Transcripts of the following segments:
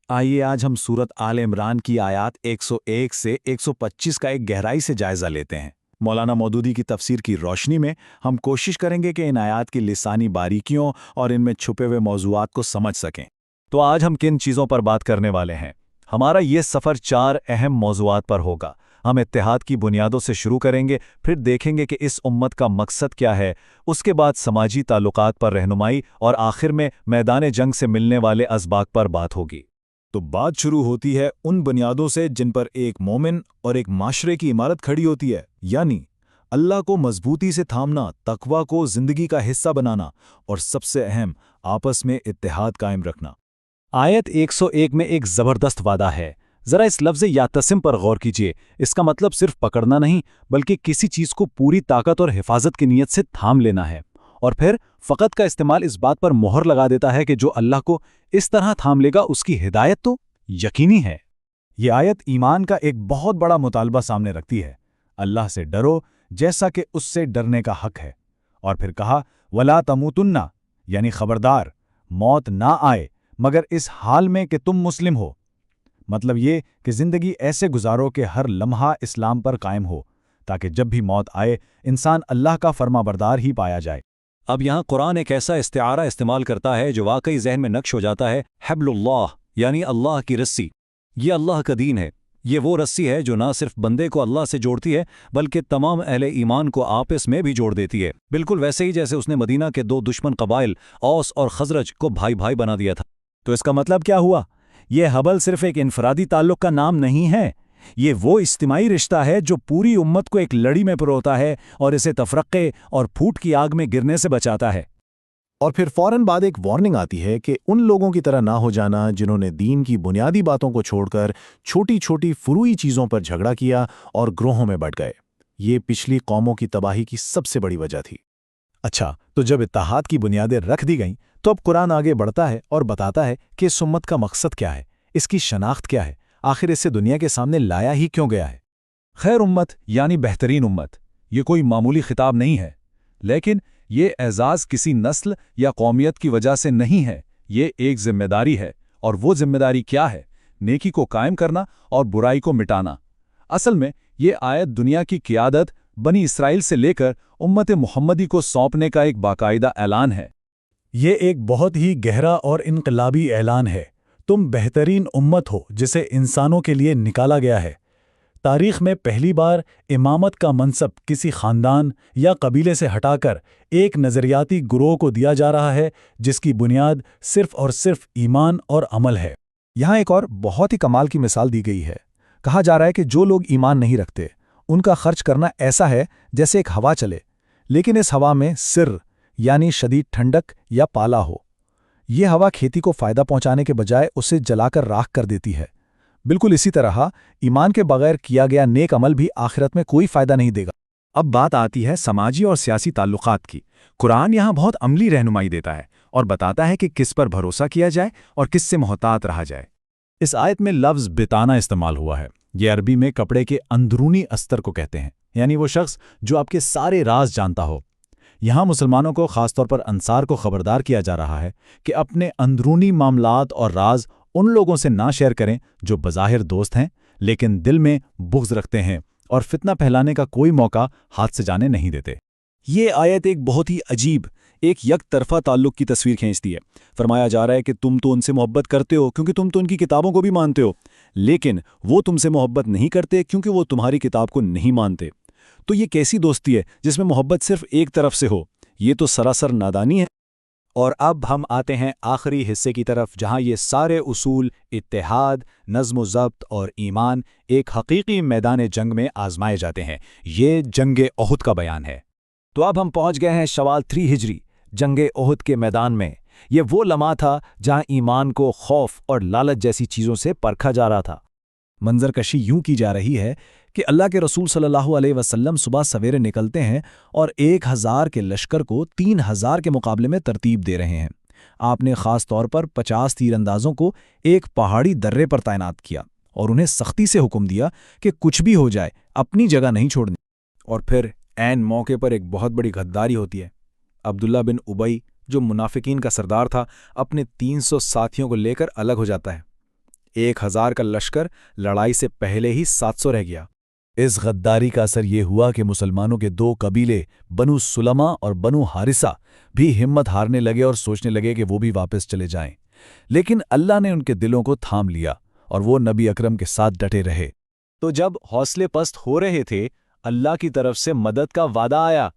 आइए आज हम सूरत आल इमरान की आयात 101 से 125 का एक गहराई से जायजा लेते हैं। मौलाना मौदूदी की तफसीर की रोशनी में हम कोशिश करेंगे कि इन आयात की लिसानी बारीकियों और इनमें छुपे हुए मौजूआत को समझ सकें। तो आज हम किन चीज़ों पर बात करने वाले हैं? हमारा ये सफ़र 4 अहम मौजूआत पर होगा। हम इत्तेहाद की बुनियादों से शुरू करेंगे, फिर देखेंगे कि इस उम्मत का मकसद क्या है, उसके बाद समाजी ताल्लुकात पर रहनुमाई और आखिर में मैदान जंग से मिलने वाले असबाक पर बात होगी। तो बात शुरू होती है उन बुनियादों से जिन पर एक मोमिन और एक माशरे की इमारत खड़ी होती है, यानी अल्लाह को मजबूती से थामना, तकवा को जिंदगी का हिस्सा बनाना और सबसे अहम आपस में इत्तेहाद कायम रखना। आयत 101 में एक ज़बरदस्त वादा है। ज़रा इस लफ्ज़ यातसिम पर गौर कीजिए। इसका मतलब सिर्फ पकड़ना नहीं, बल्कि किसी चीज़ को पूरी ताकत और हिफाजत की नीयत से थाम लेना है। और फिर फ़कत का इस्तेमाल इस बात पर मोहर लगा देता है कि जो अल्लाह को इस तरह थाम लेगा उसकी हिदायत तो यकीनी है। ये आयत ईमान का एक बहुत बड़ा मुतालबा सामने रखती है। अल्लाह से डरो जैसा कि उससे डरने का हक है। और फिर कहा वला तमूतुन्ना, यानी खबरदार मौत ना आए मगर इस हाल में कि तुम मुस्लिम हो। मतलब ये कि ज़िंदगी ऐसे गुजारो कि हर लम्हा इस्लाम पर कायम हो, ताकि जब भी मौत आए इंसान अल्लाह का फरमाबरदार ही पाया जाए। अब यहाँ कुरान एक ऐसा इस्तिआरा इस्तेमाल करता है जो वाकई जहन में नक्श हो जाता है। हब्लुल्लाह, यानी अल्लाह की रस्सी। ये अल्लाह का दीन है। ये वो रस्सी है जो ना सिर्फ बंदे को अल्लाह से जोड़ती है, बल्कि तमाम अहले ईमान को आपस में भी जोड़ देती है। बिल्कुल वैसे ही जैसे उसने मदीना के 2 दुश्मन कबाइल औस और खजरज को भाई भाई बना दिया था। तो इसका मतलब क्या हुआ? ये हबल सिर्फ एक इनफरादी ताल्लुक का नाम नहीं है। ये वो इज्तिमाई रिश्ता है जो पूरी उम्मत को एक लड़ी में पिरोता है और इसे तफरक्के और फूट की आग में गिरने से बचाता है। और फिर फौरन बाद एक वार्निंग आती है कि उन लोगों की तरह ना हो जाना जिन्होंने दीन की बुनियादी बातों को छोड़कर छोटी छोटी फुरूई चीज़ों पर झगड़ा किया और ग्रोहों में बट गए। ये पिछली कौमों की तबाही की सबसे बड़ी वजह थी। अच्छा, तो जब इत्तेहाद की बुनियादें रख दी गईं, तो अब कुरान आगे बढ़ता है और बताता है कि इस उम्मत का मकसद क्या है, इसकी शनाख्त क्या है, आखिर इसे दुनिया के सामने लाया ही क्यों गया है। खैर उम्मत यानी बेहतरीन उम्मत, ये कोई मामूली खिताब नहीं है, लेकिन ये एजाज़ किसी नस्ल या कौमियत की वजह से नहीं है। ये एक जिम्मेदारी है, और वो जिम्मेदारी क्या है? नेकी को कायम करना और बुराई को मिटाना। असल में ये आयत दुनिया की क़ियादत बनी इसराइल से लेकर उम्मत मुहम्मदी को सौंपने का एक बाकायदा ऐलान है। ये एक बहुत ही गहरा और इनकलाबी ऐलान है। तुम बेहतरीन उम्मत हो जिसे इंसानों के लिए निकाला गया है। तारीख में पहली बार इमामत का मनसब किसी खानदान या कबीले से हटाकर एक नज़रियाती गुरोह को दिया जा रहा है, जिसकी बुनियाद सिर्फ और सिर्फ ईमान और अमल है। यहाँ एक और बहुत ही कमाल की मिसाल दी गई है। कहा जा रहा है कि जो लोग ईमान नहीं रखते उनका खर्च करना ऐसा है जैसे एक हवा चले, लेकिन इस हवा में सिर यानी शदीद ठंडक या पाला हो। ये हवा खेती को फ़ायदा पहुंचाने के बजाय उसे जलाकर राख कर देती है। बिल्कुल इसी तरह ईमान के बगैर किया गया नेक अमल भी आखिरत में कोई फ़ायदा नहीं देगा। अब बात आती है समाजी और सियासी ताल्लुकात की। कुरान यहाँ बहुत अमली रहनुमाई देता है और बताता है कि किस पर भरोसा किया जाए और किससे मोहतात रहा जाए। इस आयत में लफ्ज़ बिताना इस्तेमाल हुआ है। ये अरबी में कपड़े के अंदरूनी अस्तर को कहते हैं, यानी वो शख्स जो आपके सारे राज जानता हो। यहाँ मुसलमानों को ख़ासतौर पर अंसार को खबरदार किया जा रहा है कि अपने अंदरूनी मामलात और राज उन लोगों से ना शेयर करें जो बज़ाहिर दोस्त हैं लेकिन दिल में बुग़्ज़ रखते हैं और फितना फैलाने का कोई मौका हाथ से जाने नहीं देते। ये आयत एक बहुत ही अजीब, एक यकतरफा ताल्लुक़ की तस्वीर खींचती है। फरमाया जा रहा है कि तुम तो उनसे मोहब्बत करते हो क्योंकि तुम तो उनकी किताबों को भी मानते हो, लेकिन वो तुमसे मोहब्बत नहीं करते क्योंकि वो तुम्हारी किताब को नहीं मानते। तो ये कैसी दोस्ती है जिसमें मोहब्बत सिर्फ एक तरफ से हो? ये तो सरासर नादानी है। और अब हम आते हैं आखिरी हिस्से की तरफ, जहाँ ये सारे उसूल इत्तेहाद, नज़्म व ज़ब्त और ईमान एक हकीकी मैदान जंग में आजमाए जाते हैं। ये जंग ओहद का बयान है। तो अब हम पहुँच गए हैं शवाल 3 हिजरी, जंग ओहद के मैदान में। ये वो लम्हा था जहाँ ईमान को खौफ और लालच जैसी चीज़ों से परखा जा रहा था। मंजर कशी यूं की जा रही है कि अल्लाह के रसूल सल्लल्लाहु अलैहि वसल्लम सुबह सवेरे निकलते हैं और 1000 के लश्कर को 3000 के मुकाबले में तरतीब दे रहे हैं। आपने ख़ास तौर पर 50 तीरंदाजों को एक पहाड़ी दर्रे पर तैनात किया और उन्हें सख्ती से हुक्म दिया कि कुछ भी हो जाए अपनी जगह नहीं छोड़नी। और फिर ऐन मौके पर एक बहुत बड़ी गद्दारी होती है। अब्दुल्ला बिन उबई, जो मुनाफिकीन का सरदार था, अपने 300 साथियों को लेकर अलग हो जाता है। 1000 کا لشکر لڑائی سے پہلے ہی 700 رہ گیا۔ اس غداری کا اثر یہ ہوا کہ مسلمانوں کے 2 قبیلے بنو سلمہ اور بنو حارثہ بھی ہمت ہارنے لگے اور سوچنے لگے کہ وہ بھی واپس چلے جائیں، لیکن اللہ نے ان کے دلوں کو تھام لیا اور وہ نبی اکرم کے ساتھ ڈٹے رہے۔ تو جب حوصلے پست ہو رہے تھے، اللہ کی طرف سے مدد کا وعدہ آیا،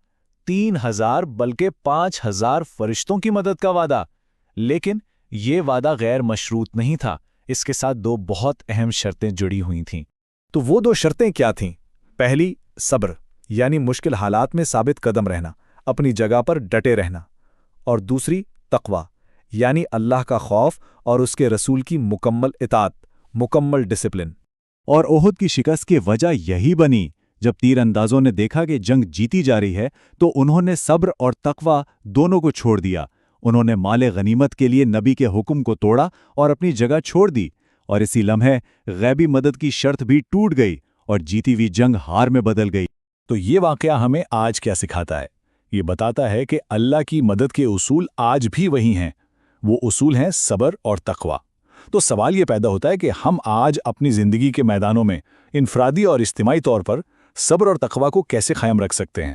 3000 بلکہ 5000 فرشتوں کی مدد کا وعدہ۔ لیکن یہ وعدہ غیر مشروط نہیں تھا، اس کے ساتھ 2 بہت اہم شرطیں جڑی ہوئی تھیں۔ تو وہ 2 شرطیں کیا تھیں؟ پہلی صبر، یعنی مشکل حالات میں ثابت قدم رہنا، اپنی جگہ پر ڈٹے رہنا، اور دوسری تقوی، یعنی اللہ کا خوف اور اس کے رسول کی مکمل اطاعت، مکمل ڈسپلن۔ اور احد کی شکست کی وجہ یہی بنی۔ جب تیر اندازوں نے دیکھا کہ جنگ جیتی جا رہی ہے تو انہوں نے صبر اور تقوی دونوں کو چھوڑ دیا۔ انہوں نے مال غنیمت کے لیے نبی کے حکم کو توڑا اور اپنی جگہ چھوڑ دی، اور اسی لمحے غیبی مدد کی شرط بھی ٹوٹ گئی اور جیتی ہوئی جنگ ہار میں بدل گئی۔ تو یہ واقعہ ہمیں آج کیا سکھاتا ہے؟ یہ بتاتا ہے کہ اللہ کی مدد کے اصول آج بھی وہی ہیں۔ وہ اصول ہیں صبر اور تقوی۔ تو سوال یہ پیدا ہوتا ہے کہ ہم آج اپنی زندگی کے میدانوں میں انفرادی اور اجتماعی طور پر صبر اور تقوی کو کیسے قائم رکھ سکتے ہیں؟